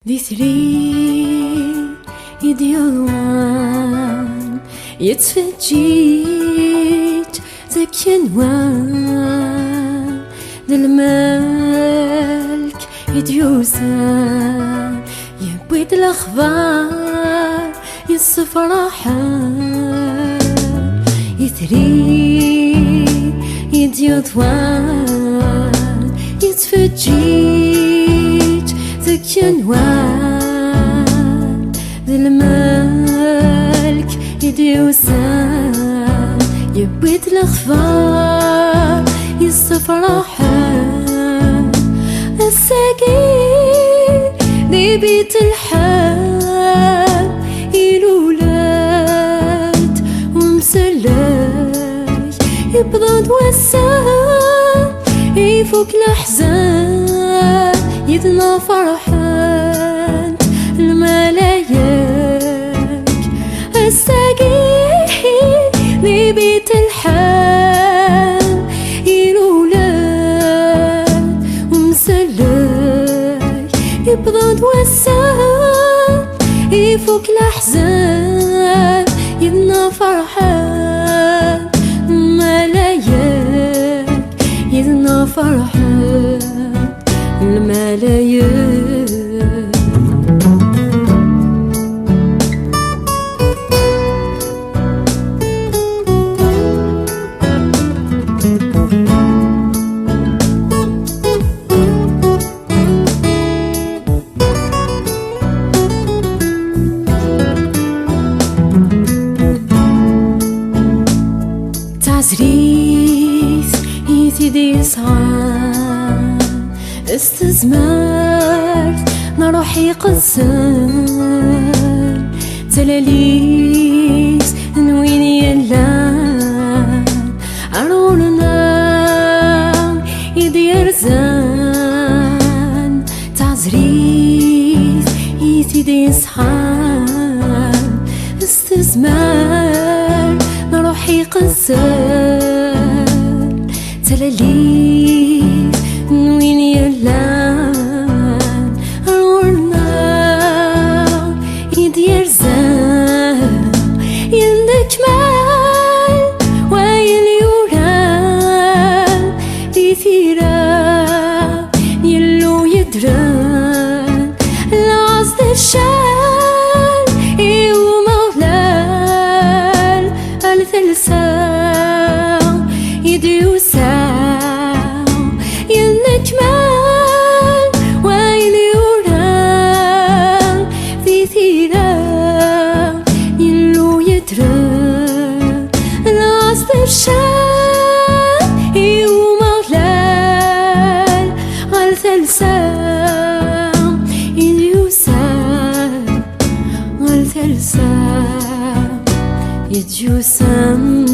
ذي ثري يديوان يتفجيت ذاك ينوان ذا الملك يديوسان يبيد الأخبار يصفرحان يثري يديوان يتفجيت ذاك ينوان ذا الملك يديوسان يبيد الأخبار يصفرحان الساقي ذي بيت الحال الولاد ومسلاي يبضد وسام يفوك الأحزان يدنا فرحان الملايك الساقي ذي بيت الحال الولاد ومسلاي يبضد وسام يفوك الأحزان يدنا فرحان الملايك يدنا فرحان الملايك تعزريث يثيدي صعان استزمرت نروحي قزان تلاليس نويني اللان عرورنا يدير زان تعزريث يثيدي صعان استزمرت نروحي قزان تلاليس نويني اللان عرورنا يدير زان يندك مال ويل يوران دي ثيرا يلو يدران العصد الشال إيو مغلال الثلسان يديوسان يندك مال ويل يوران ذي ثيرا يلو يدران العصد الشال إيو مغلال الثلسان يديوسان الثلسان يديوسان